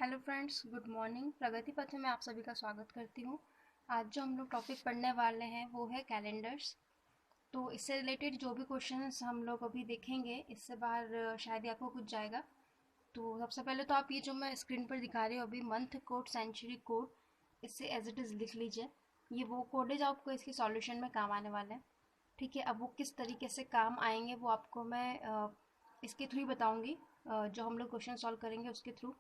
Hello friends, good morning. प्रगति पथ में आप सभी का स्वागत करती हूँ। आज जो हम लोग टॉपिक पढ़ने वाले हैं वो है कैलेंडर्स। तो इससे रिलेटेड जो भी क्वेश्चंस हम लोग अभी देखेंगे इससे बाहर शायद ही आपको कुछ जाएगा। तो सबसे पहले तो आप ये जो मैं स्क्रीन पर दिखा रही हूँ अभी मंथ कोड, सेंचुरी कोड, इससे एज इट इज़ लिख लीजिए। ये वो कोड है जो आपको इसके सॉल्यूशन में काम आने वाले हैं। ठीक है, अब वो किस तरीके से काम आएंगे वो आपको मैं इसके थ्रू ही बताऊँगी। जो हम लोग क्वेश्चन सॉल्व करेंगे उसके थ्रू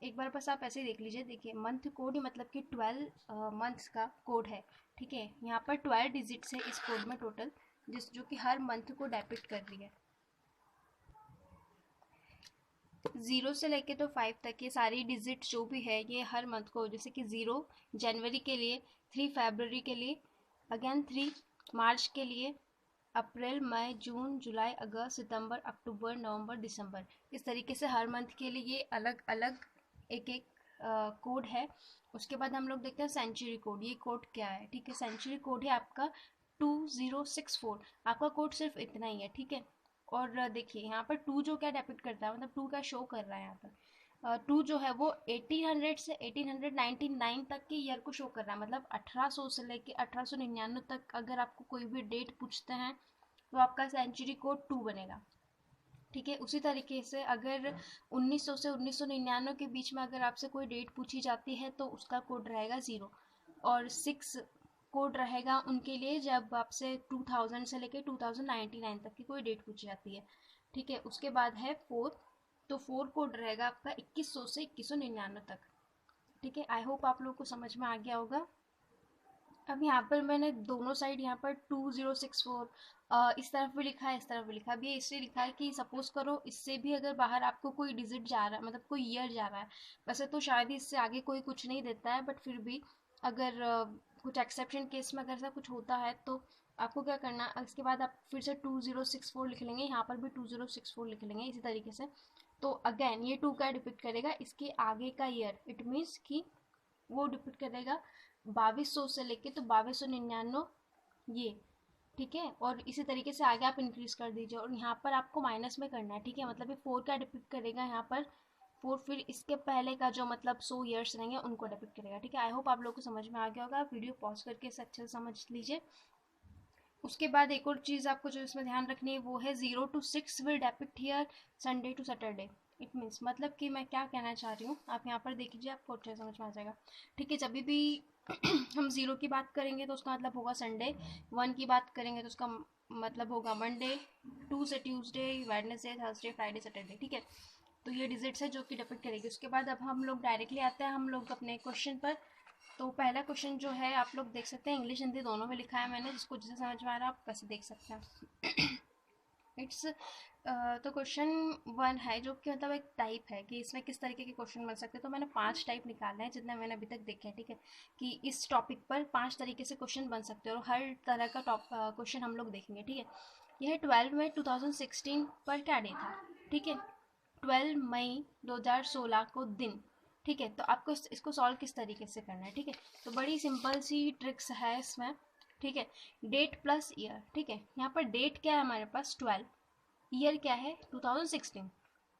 एक बार बस आप ऐसे ही देख लीजिए। देखिए, मंथ कोड ही मतलब कि 12 मंथ्स का कोड है। ठीक है, यहाँ पर 12 डिजिट्स है इस कोड में टोटल, जो कि हर मंथ को डेपिक्ट कर रही है। 0 से लेके तो 5 तक ये सारी डिजिट जो भी है ये हर मंथ को, जैसे कि 0 जनवरी के लिए, 3 फरवरी के लिए, अगेन 3 मार्च के लिए, अप्रैल, मई, जून, जुलाई, अगस्त, सितंबर, अक्टूबर, नवंबर, दिसंबर, इस तरीके से हर मंथ के लिए ये अलग अलग एक एक कोड है। उसके बाद हम लोग देखते हैं सेंचुरी कोड। ये कोड क्या है? ठीक है, सेंचुरी कोड है आपका 2064। आपका कोड सिर्फ इतना ही है। ठीक है, और देखिए यहाँ पर टू जो क्या डेपिक्ट करता है, मतलब टू क्या शो कर रहा है यहाँ पर। टू जो है वो 1800 से 1899 तक के ईयर को शो कर रहा है। मतलब 1800 से लेके 1899 तक अगर आपको कोई भी डेट पूछते हैं तो आपका सेंचुरी कोड 2 बनेगा। ठीक है, उसी तरीके से अगर 1900 से 1999 के बीच में अगर आपसे कोई डेट पूछी जाती है तो उसका कोड रहेगा 0। और 6 कोड रहेगा उनके लिए जब आपसे 2000 से लेकर 2099 तक की कोई डेट पूछी जाती है। ठीक है, उसके बाद है 4। तो 4 कोड रहेगा आपका 2100 से 2199 तक। ठीक है, आई होप आप लोगों को समझ में आ गया होगा। अब यहाँ पर मैंने दोनों साइड यहाँ पर 2064 इस तरफ भी लिखा है, इस तरफ भी लिखा है। अब ये इसलिए लिखा है कि सपोज करो इससे भी अगर बाहर आपको कोई डिजिट जा रहा है, मतलब कोई ईयर जा रहा है, वैसे तो शायद ही इससे आगे कोई कुछ नहीं देता है, बट फिर भी अगर कुछ एक्सेप्शन केस में अगर ऐसा कुछ होता है तो आपको क्या करना है, इसके बाद आप फिर से 2064 लिख लेंगे, यहाँ पर भी 2064 लिख लेंगे इसी तरीके से। तो अगेन ये 2 का डिपिक्ट करेगा इसके आगे का ईयर। इट मीन्स कि वो डिपिक्ट करेगा 2200 से लेके तो 2299 ये। ठीक है, और इसी तरीके से आगे आप इंक्रीज कर दीजिए और यहाँ पर आपको माइनस में करना है। ठीक है, मतलब ये 4 का डिपिक्ट करेगा यहाँ पर 4, फिर इसके पहले का जो मतलब 100 ईयर्स रहेंगे उनको डिपिक्ट करेगा। ठीक है, आई होप आप लोग को समझ में आ गया होगा। आप वीडियो पॉज करके इसे अच्छे से समझ लीजिए। उसके बाद एक और चीज़ आपको जो इसमें ध्यान रखनी है वो है 0 to 6 will depict here Sunday to Saturday. It means मतलब कि मैं क्या कहना चाह रही हूँ, आप यहाँ पर देख लीजिए, आपको अच्छे समझ में आ जाएगा। ठीक है, जब भी हम 0 की बात करेंगे तो उसका मतलब होगा संडे, 1 की बात करेंगे तो उसका मतलब होगा मंडे, 2 से Tuesday, Wednesday, Thursday, Friday, Saturday. ठीक है, तो ये डिजिट्स है जो कि डिपेक्ट करेगी। उसके बाद अब हम लोग डायरेक्टली आते हैं हम लोग अपने क्वेश्चन पर। तो पहला क्वेश्चन जो है आप लोग देख सकते हैं, इंग्लिश हिंदी दोनों में लिखा है मैंने, जिसको जैसे समझ में आ रहा है आप वैसे देख सकते हैं। इट्स तो क्वेश्चन 1 है जो कि मतलब एक टाइप है कि इसमें किस तरीके के क्वेश्चन बन सकते हैं। तो मैंने 5 टाइप निकाले हैं जितने मैंने अभी तक देखे हैं। ठीक है, कि इस टॉपिक पर 5 तरीके से क्वेश्चन बन सकते हैं और हर तरह का क्वेश्चन हम लोग देखेंगे। ठीक है, यह 12 मई 2016 पर क्या डे था? ठीक है, 12 मई 2016 को दिन। ठीक है, तो आपको इसको सॉल्व किस तरीके से करना है? ठीक है, तो बड़ी सिंपल सी ट्रिक्स है इसमें। ठीक है, डेट प्लस ईयर। ठीक है, यहाँ पर डेट क्या है हमारे पास 12, ईयर क्या है 2016।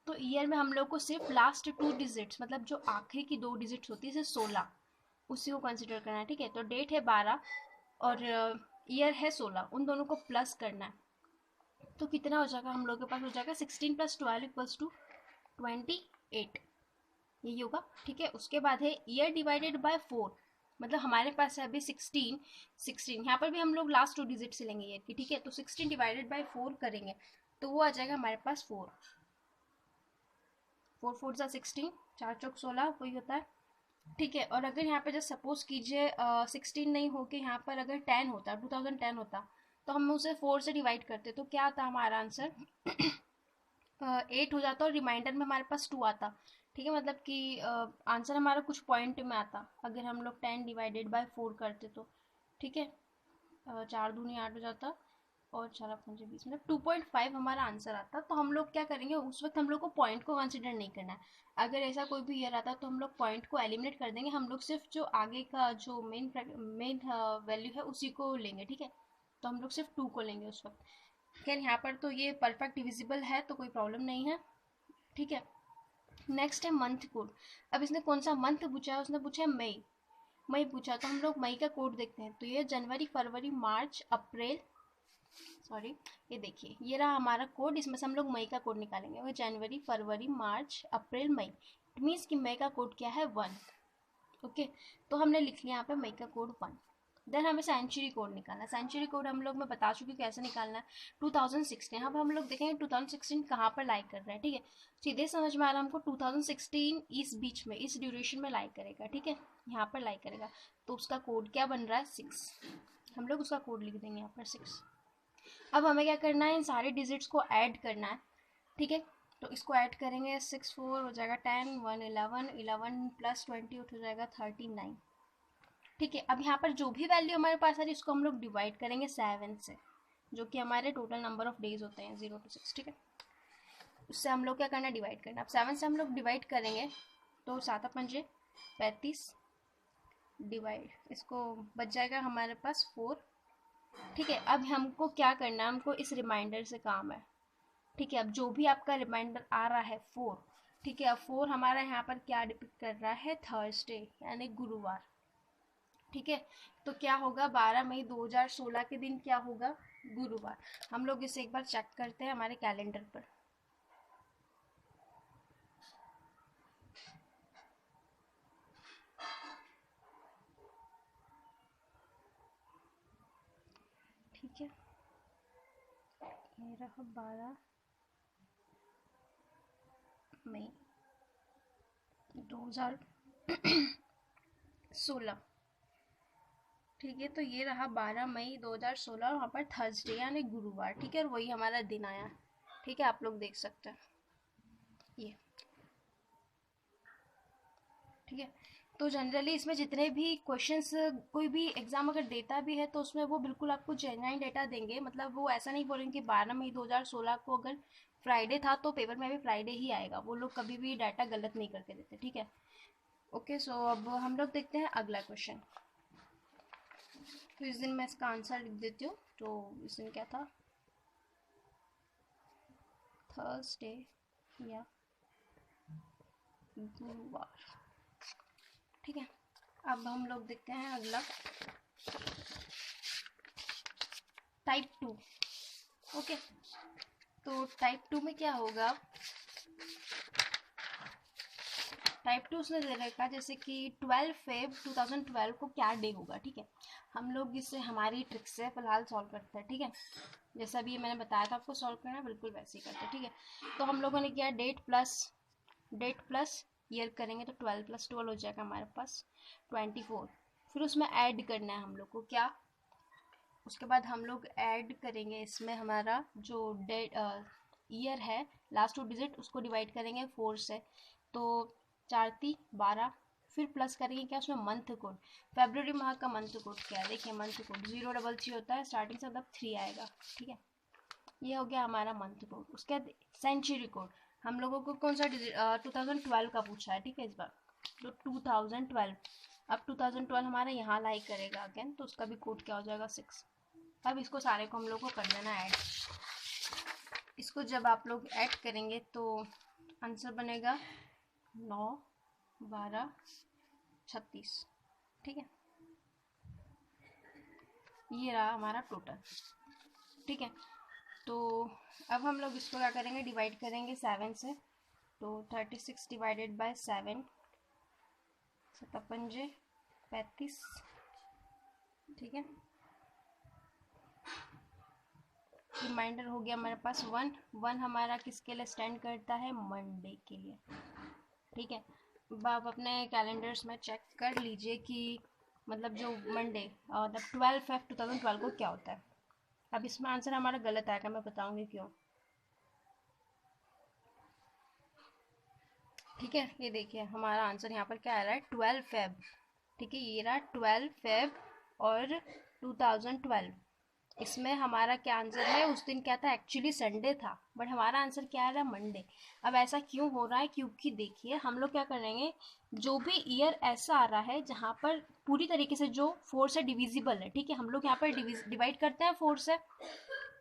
तो ईयर में हम लोग को सिर्फ लास्ट 2 डिजिट्स, मतलब जो आखिरी की 2 डिजिट्स होती है, जैसे 16, उसी को कंसिडर करना है। ठीक है, तो डेट है 12 और ईयर है 16, उन दोनों को प्लस करना है। तो कितना हो जाएगा, हम लोग के पास हो जाएगा 16 + 12 = 28, यही होगा। ठीक है, उसके बाद है ईयर डिवाइडेड बाय 4। मतलब हमारे पास है अभी 16, यहाँ पर भी हम लोग लास्ट 2 डिजिट से लेंगे ईयर की। ठीक है, तो 16 डिवाइडेड बाय 4 करेंगे तो वो आ जाएगा हमारे पास 4। 4 4 सा 16, 4 चौक 16, वही होता है। ठीक है, और अगर यहाँ पे जस्ट सपोज कीजिए 16 नहीं होके यहाँ पर अगर 10 होता, 2010 होता, तो हम उसे 4 से डिवाइड करते तो क्या आता हमारा आंसर? 8 हो जाता और रिमाइंडर में हमारे पास 2 आता। ठीक है, मतलब कि आंसर हमारा कुछ पॉइंट में आता अगर हम लोग 10 डिवाइडेड बाय 4 करते तो। ठीक है, 4 दूनी 8 हो जाता और 4 पंजे 20, मतलब 2.5 हमारा आंसर आता। तो हम लोग क्या करेंगे, उस वक्त हम लोग को पॉइंट को कंसिडर नहीं करना है। अगर ऐसा कोई भी ईयर आता तो हम लोग पॉइंट को एलिमिनेट कर देंगे, हम लोग सिर्फ जो आगे का जो मेन वैल्यू है उसी को लेंगे। ठीक है, तो हम लोग सिर्फ 2 को लेंगे उस वक्त। खैर यहाँ पर तो ये परफेक्ट डिविजिबल है तो कोई प्रॉब्लम नहीं है। ठीक है, नेक्स्ट है मंथ कोड। अब इसने कौन सा मंथ पूछा है, उसने पूछा है मई। मई पूछा तो हम लोग मई का कोड देखते हैं। तो ये जनवरी, फरवरी, मार्च, अप्रैल, सॉरी ये देखिए ये रहा हमारा कोड। इसमें से हम लोग मई का कोड निकालेंगे। वो जनवरी, फरवरी, मार्च, अप्रैल, मई। इट मीन्स कि मई का कोड क्या है 1। ओके, तो हमने लिख लिया यहाँ पे मई का कोड 1। देन हमें सेंचुरी कोड निकालना है। सेंचुरी कोड हम लोग मैं बता चुकी हूँ कैसे निकालना है। 2016, यहाँ पर हम लोग देखेंगे 2016 कहाँ पर लाइक कर रहा है। ठीक है, सीधे समझ में आ रहा है हमको 2016 इस बीच में, इस ड्यूरेशन में लाइक करेगा। ठीक है, यहाँ पर लाइक करेगा तो उसका कोड क्या बन रहा है 6। हम लोग उसका कोड लिख देंगे यहाँ पर 6। अब हमें क्या करना है, इन सारे डिजिट्स को ऐड करना है। ठीक है, तो इसको ऐड करेंगे 6 4 हो जाएगा 10, 1 11, 11 प्लस 28 हो जाएगा 39। ठीक है, अब यहाँ पर जो भी वैल्यू हमारे पास आ रही है उसको हम लोग डिवाइड करेंगे 7 से, जो कि हमारे टोटल नंबर ऑफ डेज होते हैं 0 to 6। ठीक है, उससे हम लोग क्या करना है, डिवाइड करना। अब 7 से हम लोग डिवाइड करेंगे तो 7 पंजे 35, डिवाइड इसको बच जाएगा हमारे पास 4। ठीक है, अब हमको क्या करना है, हमको इस रिमाइंडर से काम है। ठीक है, अब जो भी आपका रिमाइंडर आ रहा है 4। ठीक है, अब 4 हमारा यहाँ पर क्या डिपिक्ट कर रहा है, थर्सडे यानी गुरुवार। ठीक है, तो क्या होगा 12 मई 2016 के दिन क्या होगा, गुरुवार। हम लोग इसे एक बार चेक करते हैं हमारे कैलेंडर पर। ठीक है, ये रहा 12 मई 2016। ठीक है, तो ये रहा 12 मई 2016 और वहाँ पर थर्सडे यानी गुरुवार। ठीक है, और वही हमारा दिन आया। ठीक है, आप लोग देख सकते हैं ये। ठीक है, तो जनरली इसमें जितने भी क्वेश्चंस कोई भी एग्जाम अगर देता भी है तो उसमें वो बिल्कुल आपको जेन्युइन डेटा देंगे। मतलब वो ऐसा नहीं बोलेंगे कि 12 मई 2016 को अगर फ्राइडे था तो पेपर में भी फ्राइडे ही आएगा। वो लोग कभी भी डाटा गलत नहीं करके देते। ठीक है, ओके, सो अब हम लोग देखते हैं अगला क्वेश्चन। तो इस दिन मैं इसका आंसर लिख देती हूँ। तो इस दिन क्या था, थर्सडे या गुरुवार। ठीक है, अब हम लोग देखते हैं अगला टाइप 2। ओके, तो टाइप 2 में क्या होगा, टाइप 2 उसने दे रखा जैसे कि 12 फेब 2012 को क्या डे होगा। ठीक है, हम लोग इसे हमारी ट्रिक से फिलहाल सॉल्व करते हैं। ठीक है, जैसा भी मैंने बताया था आपको सॉल्व करना है, बिल्कुल वैसे ही करते हैं। ठीक है, तो हम लोगों ने किया डेट प्लस ईयर करेंगे तो 12 + 12 हो जाएगा हमारे पास 24। फिर उसमें ऐड करना है हम लोग को क्या, उसके बाद हम लोग ऐड करेंगे इसमें हमारा जो डेट ईयर है लास्ट 2 डिजिट उसको डिवाइड करेंगे 4 से, तो 4 × 12। फिर प्लस करेंगे क्या उसमें मंथ कोड, फरवरी माह का मंथ कोड क्या है, देखिए मंथ कोड 033 होता है स्टार्टिंग से, मतलब 3 आएगा। ठीक है, ये हो गया हमारा मंथ कोड। उसके बाद सेंचुरी कोड हम लोगों को कौन सा 2012 का पूछा है। ठीक है, इस बार तो 2012। अब 2012 हमारा यहाँ लाइक करेगा अगेन, तो उसका भी कोड क्या हो जाएगा 6। अब इसको सारे को हम लोग को कर देना ऐड। इसको जब आप लोग ऐड करेंगे तो आंसर बनेगा 9 12 36। ठीक है, ये रहा हमारा टोटल। ठीक है, तो अब हम लोग इसको क्या करेंगे, डिवाइड करेंगे 7 से। तो 36 डिवाइडेड बाय 7, 7 × 35। ठीक है, रिमाइंडर हो गया हमारे पास 1 हमारा किसके लिए स्टैंड करता है, मंडे के लिए। ठीक है, अब आप अपने कैलेंडर्स में चेक कर लीजिए कि मतलब जो मंडे मतलब 12 फेब 2012 को क्या होता है। अब इसमें आंसर हमारा गलत आएगा, मैं बताऊंगी क्यों। ठीक है, ये देखिए हमारा आंसर यहाँ पर क्या आ रहा है 12 फेब। ठीक है, ये रहा 12 फेब और 2012। इसमें हमारा क्या आंसर है, उस दिन क्या था, एक्चुअली संडे था बट हमारा आंसर क्या आ रहा है, मंडे। अब ऐसा क्यों हो रहा है, क्योंकि देखिए हम लोग क्या करेंगे, जो भी ईयर ऐसा आ रहा है जहाँ पर पूरी तरीके से जो 4 से डिविजिबल है। ठीक है, हम लोग यहाँ पर डिवाइड करते हैं 4 से।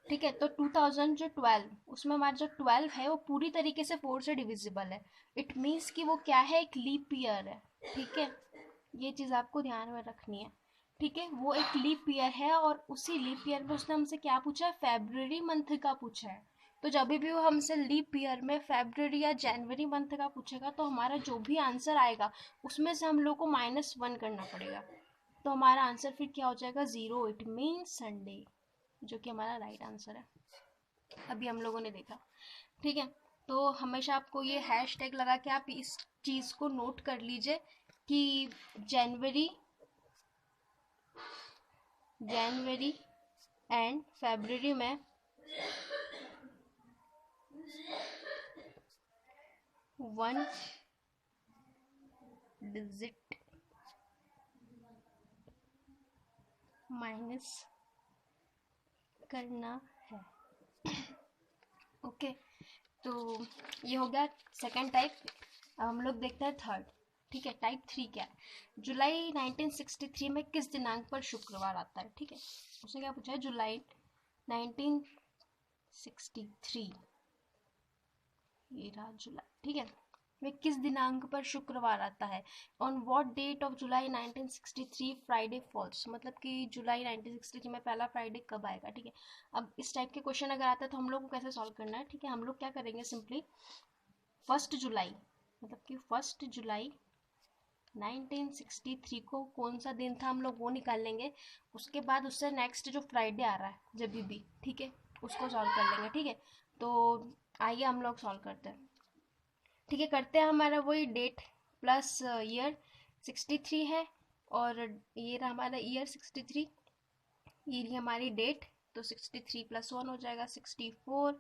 ठीक है, तो 2012 उसमें हमारा जो 12 है वो पूरी तरीके से 4 से डिविजिबल है। इट मीन्स कि वो क्या है, एक लीप ईयर है। ठीक है, ये चीज़ आपको ध्यान में रखनी है। ठीक है, वो एक लीप ईयर है और उसी लीप ईयर में उसने हमसे क्या पूछा है, फेब्रुअरी मंथ का पूछा है। तो जब भी वो हमसे लीप ईयर में फेब्रुअरी या जनवरी मंथ का पूछेगा तो हमारा जो भी आंसर आएगा उसमें से हम लोग को -1 करना पड़ेगा। तो हमारा आंसर फिर क्या हो जाएगा, 0। इट मीन्स संडे, जो कि हमारा राइट आंसर है। अभी हम लोगों ने देखा। ठीक है, तो हमेशा आपको ये हैश टैग लगा के आप इस चीज़ को नोट कर लीजिए कि जनवरी जनवरी एंड फरवरी में 1 डिजिट माइनस करना है। ओके, तो ये हो गया सेकंड टाइप। अब हम लोग देखते हैं थर्ड। ठीक है, टाइप 3 क्या है, जुलाई 1963 में किस दिनांक पर शुक्रवार आता है। ठीक है, उसने क्या पूछा है, जुलाई 1963, ये रहा जुलाई। ठीक है, वे किस दिनांक पर शुक्रवार आता है। On what date of July 1963 Friday falls, मतलब कि जुलाई 1963 में पहला फ्राइडे कब आएगा। ठीक है, अब इस टाइप के क्वेश्चन अगर आता है तो हम लोग को कैसे सॉल्व करना है। ठीक है, हम लोग क्या करेंगे, सिंपली 1 जुलाई, मतलब कि 1 जुलाई 1963 को कौन सा दिन था हम लोग वो निकाल लेंगे। उसके बाद उससे नेक्स्ट जो फ्राइडे आ रहा है जब भी, ठीक है, उसको सॉल्व कर लेंगे। ठीक है, तो आइए हम लोग सॉल्व करते हैं। ठीक है, करते हैं, हमारा वही डेट प्लस ईयर 63 है, और ये रहा हमारा ईयर 63, ये रही हमारी डेट। तो 63 + 1 हो जाएगा 64।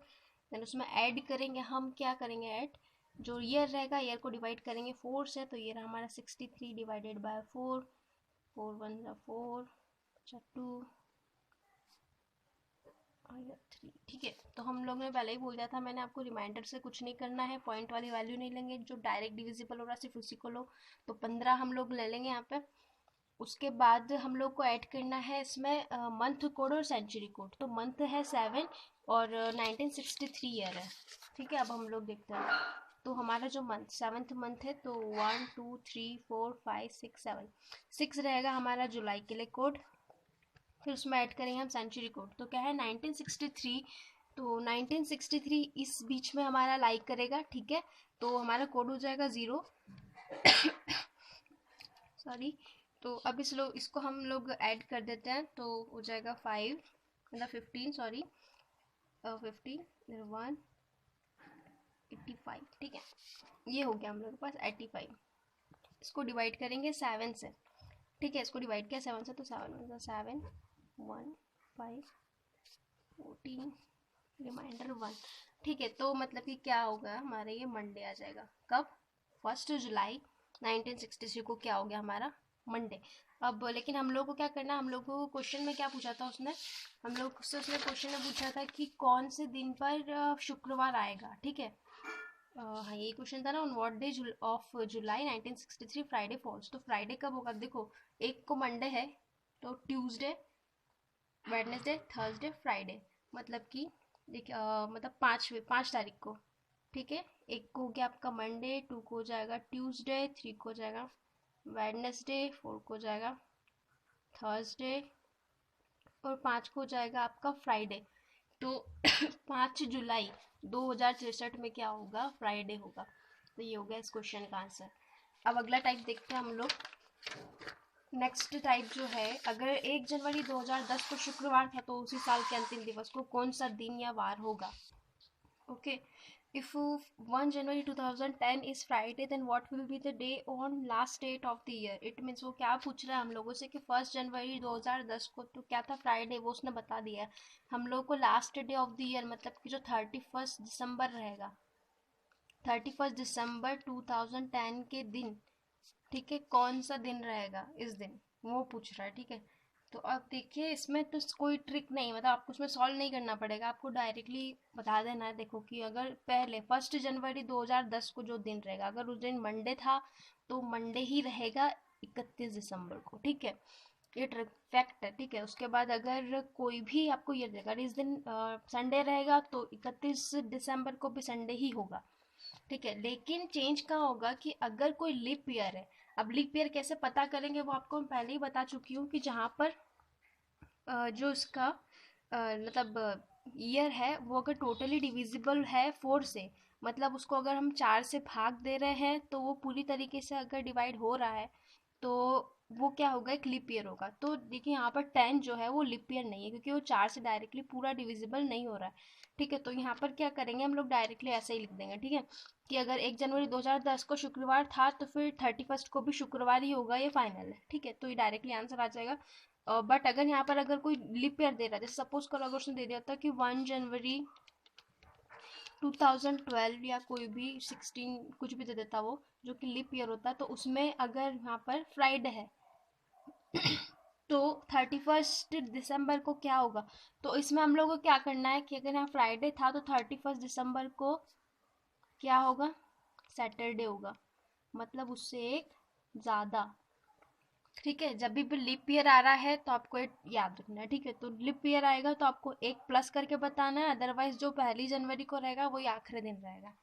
देन उसमें ऐड करेंगे हम, क्या करेंगे ऐड, जो ईयर रहेगा ईयर को डिवाइड करेंगे 4 से, तो ये रहा हमारा 63 डिवाइडेड बाय 4, 4 1 4 2 और 3। ठीक है, तो हम लोग ने पहले ही बोल दिया था, मैंने आपको रिमाइंडर से कुछ नहीं करना है, पॉइंट वाली वैल्यू नहीं लेंगे, जो डायरेक्ट डिविजिबल हो रहा है सिर्फ उसी को लो। तो 15 हम लोग ले लेंगे यहाँ पे। उसके बाद हम लोग को ऐड करना है इसमें मंथ कोड और सेंचुरी कोड। तो मंथ है 7 और 1963 ईयर है। ठीक है, अब हम लोग देखते हैं। तो हमारा जो मंथ 7th मंथ है, तो 1 2 3 4 5 6 7, 6 रहेगा हमारा जुलाई के लिए कोड। फिर उसमें ऐड करेंगे हम सेंचुरी कोड, तो क्या है 1963। तो 1963 इस बीच में हमारा लाइक करेगा। ठीक है, तो हमारा कोड हो जाएगा 0। सॉरी, तो अब इसको हम लोग ऐड कर देते हैं, तो हो जाएगा 5 मतलब 15, सॉरी 15 1 85। ठीक है, ये हो गया हम लोग के पास 85। इसको डिवाइड करेंगे 7 से। ठीक है, इसको डिवाइड किया 7 से, तो 7 7 1 5 14 रिमाइंडर 1। ठीक है, तो मतलब कि क्या होगा हमारा, ये मंडे आ जाएगा। कब, 1 जुलाई 1963 को क्या हो गया हमारा, मंडे। अब लेकिन हम लोग को क्या करना, हम लोग को क्वेश्चन में क्या पूछा था उसने, हम लोग से उसने क्वेश्चन में पूछा था कि कौन से दिन पर शुक्रवार आएगा। ठीक है, हाँ यही क्वेश्चन था ना, on what day of July 1963 Friday falls. तो फ्राइडे कब होगा, देखो एक को मंडे है, तो ट्यूसडे वेडनेसडे थर्सडे फ्राइडे, मतलब कि देखिए मतलब 5 तारीख को। ठीक है, एक को हो गया आपका मंडे, 2 को हो जाएगा ट्यूसडे, 3 को हो जाएगा वेडनेसडे, 4 को हो जाएगा थर्सडे, और 5 को हो जाएगा आपका फ्राइडे। तो 5 जुलाई 2063 में क्या होगा, फ्राइडे होगा। तो ये हो गया इस क्वेश्चन का आंसर। अब अगला टाइप देखते हैं हम लोग। नेक्स्ट टाइप जो है, अगर 1 जनवरी 2010 को शुक्रवार था तो उसी साल के अंतिम दिवस को कौन सा दिन या वार होगा। Okay, if 1 January 2010 is Friday, then what will be the day on last date of the year. It means वो क्या पूछ रहा है हम लोगों से कि 1 जनवरी 2010 को तो क्या था, फ्राइडे, वो उसने बता दिया है। हम लोग को last day of the year मतलब कि जो 31 दिसंबर रहेगा, 31 दिसंबर 2010 के दिन, ठीक है, कौन सा दिन रहेगा इस दिन, वो पूछ रहा है। ठीक है, तो अब देखिए इसमें तो कोई ट्रिक नहीं, मतलब आपको उसमें सॉल्व नहीं करना पड़ेगा, आपको डायरेक्टली बता देना है। देखो कि अगर पहले 1 जनवरी 2010 को जो दिन रहेगा, अगर उस दिन मंडे था तो मंडे ही रहेगा 31 दिसंबर को। ठीक है, ये फैक्ट है, ठीक है। उसके बाद अगर कोई भी आपको ये देगा, इस दिन संडे रहेगा तो 31 दिसंबर को भी संडे ही होगा, ठीक है। लेकिन चेंज कहाँ होगा कि अगर कोई लीप ईयर है, अब लीप ईयर कैसे पता करेंगे वो आपको मैं पहले ही बता चुकी हूँ कि जहाँ पर जो इसका मतलब ईयर है वो अगर टोटली डिविजिबल है 4 से, मतलब उसको अगर हम 4 से भाग दे रहे हैं तो वो पूरी तरीके से अगर डिवाइड हो रहा है तो वो क्या होगा, एक लीप ईयर होगा। तो देखिए यहाँ पर 10 जो है वो लीप ईयर नहीं है क्योंकि वो 4 से डायरेक्टली पूरा डिविजिबल नहीं हो रहा है, ठीक है। तो यहाँ पर क्या करेंगे हम लोग, डायरेक्टली ऐसे ही लिख देंगे, ठीक है, कि अगर 1 जनवरी 2010 को शुक्रवार था तो फिर 31 को भी शुक्रवार ही होगा, ये फाइनल है, ठीक है। तो ये डायरेक्टली आंसर आ जाएगा। बट अगर यहाँ पर अगर कोई लीप ईयर दे रहा है, जैसे सपोज करो अगर उसने दे दिया था कि 1 जनवरी 2012 या कोई भी 16 कुछ भी दे देता वो, जो कि लीप ईयर होता है, तो उसमें अगर यहाँ पर फ्राइडे है तो 31 दिसंबर को क्या होगा, तो इसमें हम लोग को क्या करना है कि अगर यहाँ फ्राइडे था तो 31 दिसंबर को क्या होगा, सैटरडे होगा, मतलब उससे एक ज़्यादा, ठीक है। जब भी लीप ईयर आ रहा है तो आपको एक याद रखना है, ठीक है। तो लीप ईयर आएगा तो आपको एक प्लस करके बताना है, अदरवाइज जो 1 जनवरी को रहेगा वही आखिरी दिन रहेगा,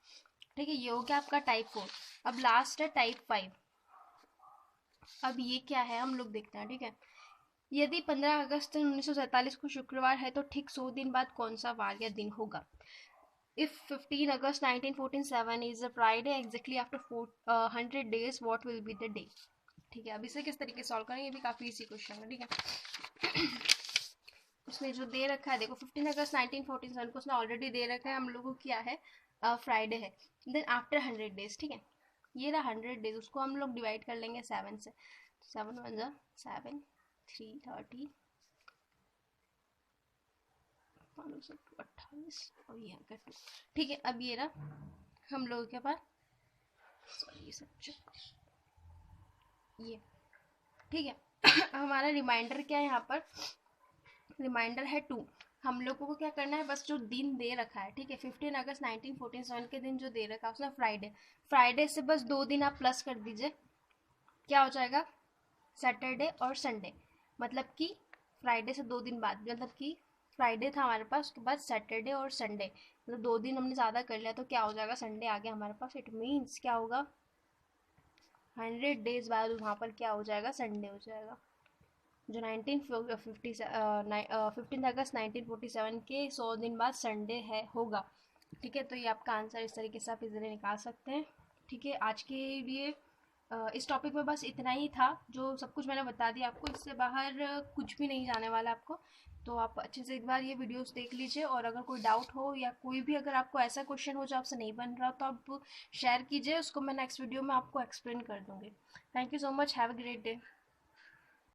ठीक है। ये हो गया आपका टाइप 4। अब लास्ट है टाइप 5। अब ये क्या है हम लोग देखते हैं, ठीक है। यदि 15 अगस्त 1947 को शुक्रवार है तो ठीक 100 दिन बाद कौन सा वार या दिन होगा। If 15 August 1947 is a Friday exactly after 100 days, what will be the day? ठीक है, अब इसे किस तरीके से सॉल्व करेंगे, ये भी काफ़ी इजी क्वेश्चन है, ठीक है। उसने जो दे रखा है देखो, 15 अगस्त 1947 को उसने ऑलरेडी दे रखा है हम लोगों को, क्या है, फ्राइडे है। देन आफ्टर 100 डेज, ठीक है, ये रहा 100 डेज, उसको हम लोग डिवाइड कर लेंगे 7 से, 7 1 जा 7 3 30 28 और यहाँ का 2, ठीक है। अब ये रहा हम लोगों के पास, सॉरी ये, ठीक है। हमारा रिमाइंडर क्या है यहाँ पर, रिमाइंडर है 2। हम लोगों को क्या करना है, बस जो दिन दे रखा है, ठीक है, 15 अगस्त 1947 के दिन जो दे रखा है उसने फ्राइडे, फ्राइडे से बस 2 दिन आप प्लस कर दीजिए, क्या हो जाएगा, सैटरडे और संडे, मतलब कि फ्राइडे से 2 दिन बाद, मतलब कि फ्राइडे था हमारे पास, उसके बाद सैटरडे और संडे, मतलब 2 दिन हमने ज़्यादा कर लिया तो क्या हो जाएगा, संडे आ गया हमारे पास। इट मीन्स क्या होगा, 100 डेज बाद वहाँ पर क्या हो जाएगा, संडे हो जाएगा, जो 15 अगस्त 1947 के 100 दिन बाद संडे है होगा, ठीक है। तो ये आपका आंसर इस तरीके से आप इजीली निकाल सकते हैं, ठीक है। आज के लिए इस टॉपिक में बस इतना ही था, जो सब कुछ मैंने बता दिया आपको, इससे बाहर कुछ भी नहीं जाने वाला आपको। तो आप अच्छे से एक बार ये वीडियोस देख लीजिए, और अगर कोई डाउट हो या कोई भी अगर आपको ऐसा क्वेश्चन हो जो आपसे नहीं बन रहा तो आप शेयर कीजिए, उसको मैं नेक्स्ट वीडियो में आपको एक्सप्लेन कर दूँगी। Thank you so much, have a great day.